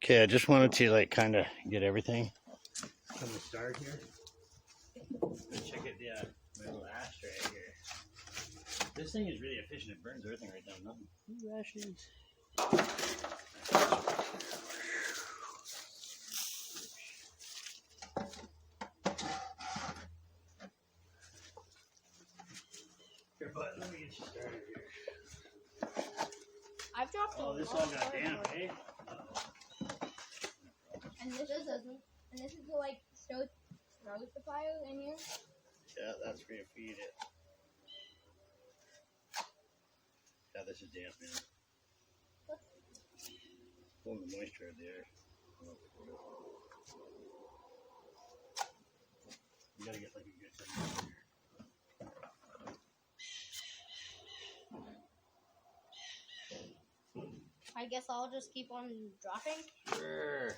Okay, I just wanted to like kind of get everything from the start here. Check it, yeah, my little ashtray here. This thing is really efficient. It burns everything right down. Nothing. Ooh, ashes. Here, bud, let me get you started here. I've dropped. Oh, this all got damp, eh? And this doesn't. And this is to like throw the fire in here. Yeah, that's where you feed it. Yeah, this is damp, man. Pulling the moisture out of the air. You gotta get like a good thing. I guess I'll just keep on dropping. Sure.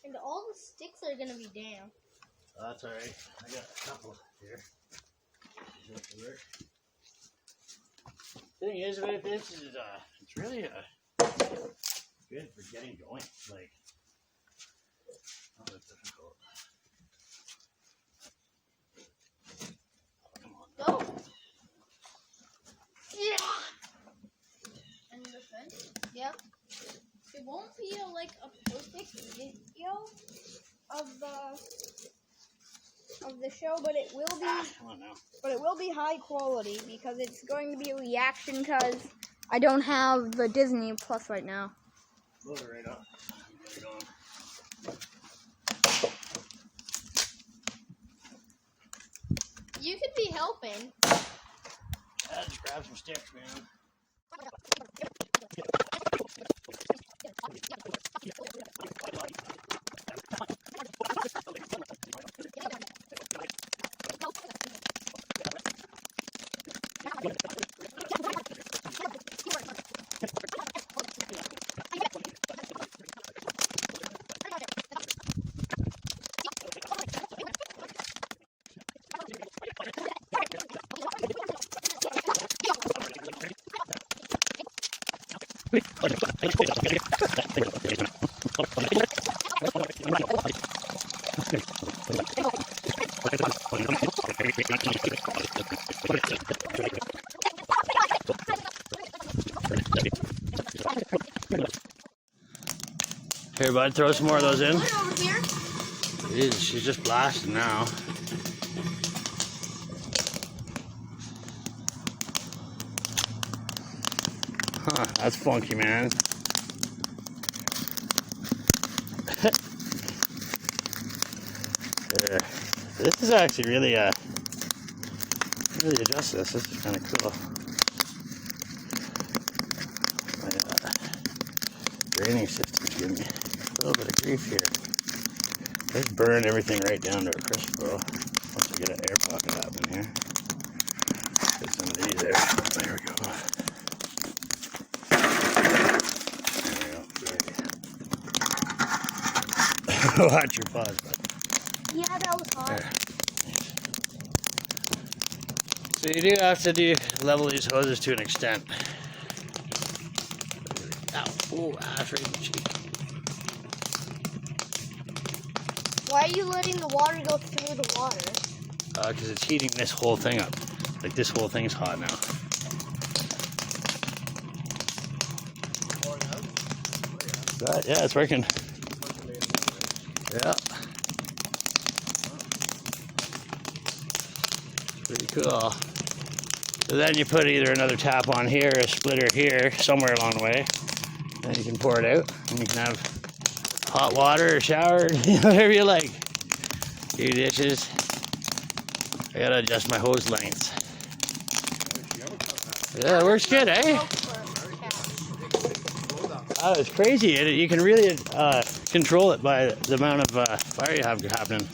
And all the sticks are gonna be damp. Oh, that's alright. I got a couple here. Thing is about this is it's really good for getting going. Like, not that difficult. Oh, come on. Go. Yeah. And the fence. Yeah. It won't be like a perfect video of the show, but it will be. Come on now. But it will be high quality because it's going to be a reaction because I don't have the Disney Plus right now. Load it right up. Get it going. You could be helping. Yeah, just grab some sticks, man. Here, bud, throw some more of those in. Over here. Jeez, she's just blasting now. Huh, that's funky, man. This is actually really adjust this. This is kind of cool. My draining system's giving me a little bit of grief here. Just burn everything right down to a crisp, bro. Once we get an air pocket happening here. Get some of these there. There we go. Watch your paws, bud. Yeah, that was hot. There. So you do have to level these hoses to an extent. Ow. Oh, ash right in the cheek. Why are you letting the water go through the water? Because it's heating this whole thing up. Like this whole thing's hot now. Right, yeah, it's working. Yeah. Pretty cool. So then you put either another tap on here or a splitter here, somewhere along the way. Then you can pour it out and you can have hot water or shower, whatever you like. Do dishes. I gotta adjust my hose lengths. Yeah, it works good, eh? Oh, it's crazy. You can really control it by the amount of fire you have happening.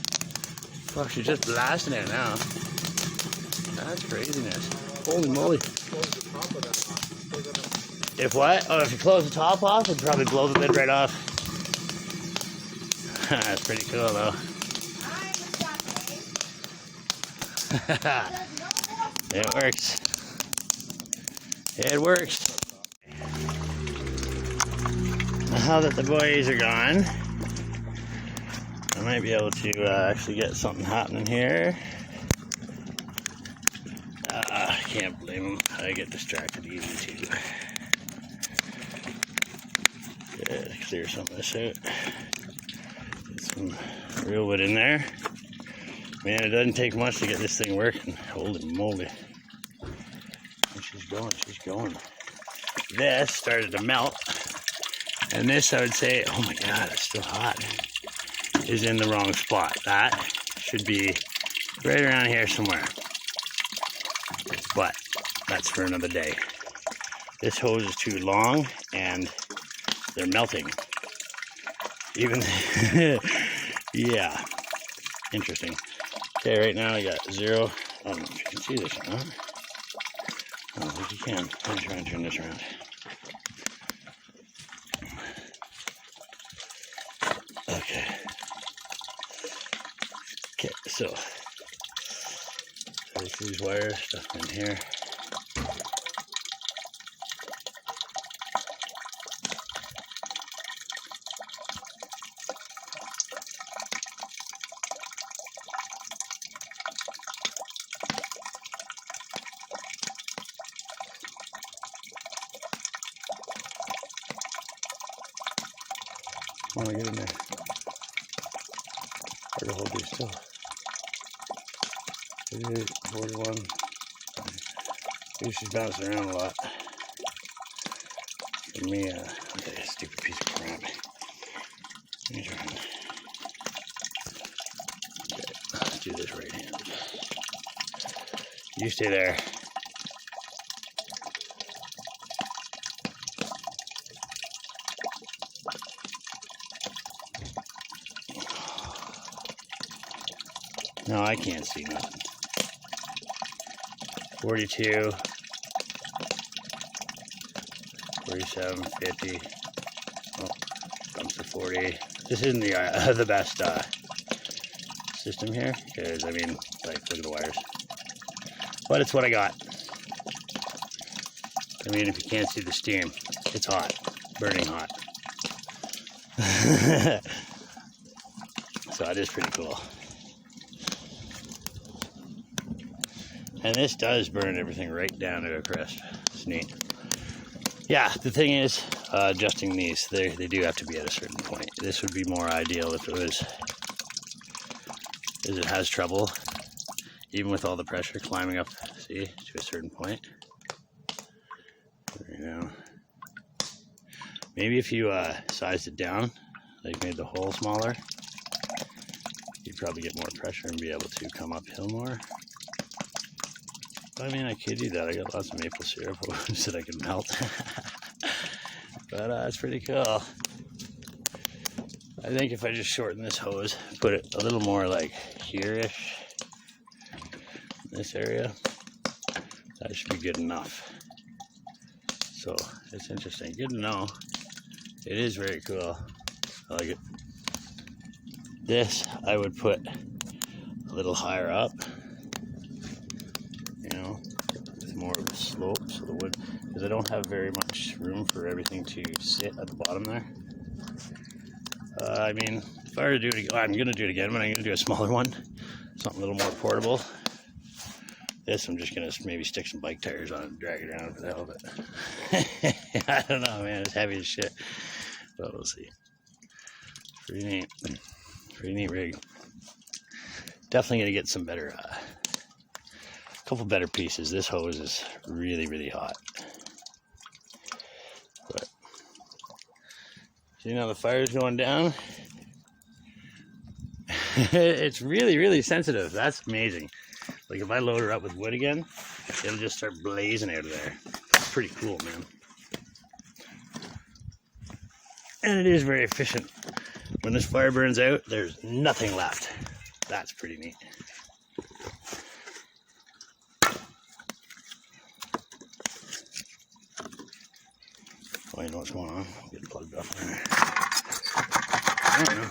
Oh, she's just blasting it now. That's craziness. Holy moly. If what? Oh, if you close the top off, it'd probably blow the lid right off. That's pretty cool, though. It works. It works. Now that the boys are gone, I might be able to actually get something happening here. I can't blame them. I get distracted easy too. Good, clear some of this out. Get some real wood in there. Man, it doesn't take much to get this thing working. Holy moly. And she's going. This started to melt. And this, I would say, oh my God, it's still hot, is in the wrong spot. That should be right around here somewhere. But that's for another day. This hose is too long and they're melting. Even, yeah, interesting. Okay, right now I got 0. I don't know if you can see this or not. I don't think you can. I'm trying to turn this around. Okay. Okay, so there's these wires stuff in here. I want to get in there. Hard to hold these still. 38, 41. Maybe she's bouncing around a lot. Give me a stupid piece of crap. Let me try and... Okay, let's do this right-handed. You stay there. No, I can't see nothing. 42, 47, 50. Oh, comes to 40. This isn't the best system here, because I mean, like, look at the wires. But it's what I got. I mean, if you can't see the steam, it's hot, burning hot. So it is pretty cool. And this does burn everything right down to a crisp. It's neat. Yeah, the thing is, adjusting these, they do have to be at a certain point. This would be more ideal if it was, as it has trouble, even with all the pressure climbing up, see, to a certain point. There you go. Maybe if you sized it down, like made the hole smaller, you'd probably get more pressure and be able to come uphill more. I mean, I could do that. I got lots of maple syrup that I can melt. But it's pretty cool. I think if I just shorten this hose, put it a little more like here-ish, in this area, that should be good enough. So, it's interesting. Good to know. It is very cool. I like it. This, I would put a little higher up. More of a slope, so the wood, because I don't have very much room for everything to sit at the bottom there. I mean, if I were to do it again, I'm going to do it again, but I'm going to do a smaller one, something a little more portable. This, I'm just going to maybe stick some bike tires on it and drag it around for the hell of it. I don't know, man, it's heavy as shit, but we'll see. Pretty neat rig. Definitely going to get some better couple better pieces. This hose is really hot. But see, now the fire's going down. It's really sensitive. That's amazing. Like if I load her up with wood again, it'll just start blazing out of there. It's pretty cool, man. And it is very efficient. When this fire burns out, there's nothing left. That's pretty neat. Oh, you know what's going on? I'll get it plugged up in there. I don't know.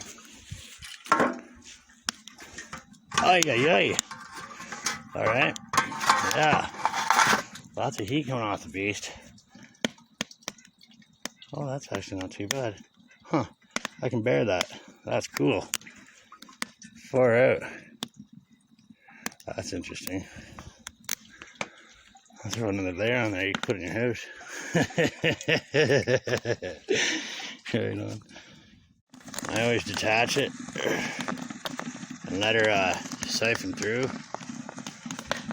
Ay. Alright. Yeah. Lots of heat coming off the beast. Oh, that's actually not too bad. Huh. I can bear that. That's cool. Far out. That's interesting. I'll throw another layer on there you can put in your house. Right on. I always detach it and let her siphon through.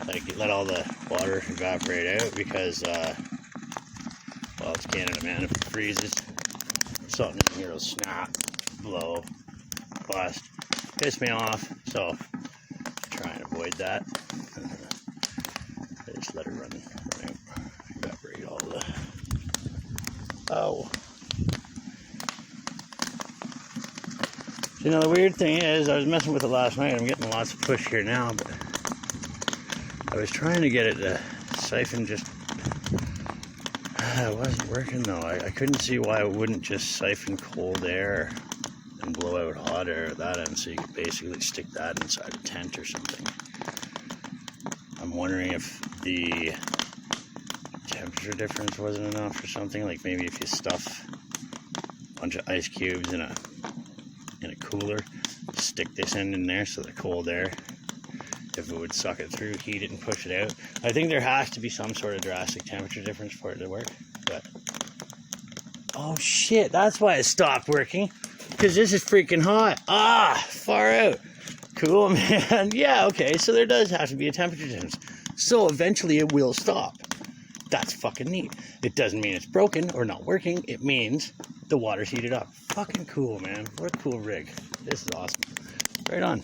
Like, let all the water evaporate out because, well, it's Canada, man. If it freezes, something in here will snap, blow, bust, piss me off. So, try and avoid that. I just let her run out, evaporate all the. Oh. You know, the weird thing is, I was messing with it last night. I'm getting lots of push here now, but I was trying to get it to siphon just. It wasn't working though. I couldn't see why it wouldn't just siphon cold air and blow out hot air at that end, so you could basically stick that inside a tent or something. I'm wondering if the temperature difference wasn't enough or something. Like maybe if you stuff a bunch of ice cubes in a cooler, stick this end in there so the cold air, if it would suck it through, heat it and push it out. I think there has to be some sort of drastic temperature difference for it to work. But oh shit, that's why it stopped working, because this is freaking hot. Far out. Cool, man. Yeah, okay, so there does have to be a temperature difference, so eventually it will stop. That's fucking neat. It doesn't mean it's broken or not working. It means the water's heated up. Fucking cool, man. What a cool rig. This is awesome. Right on.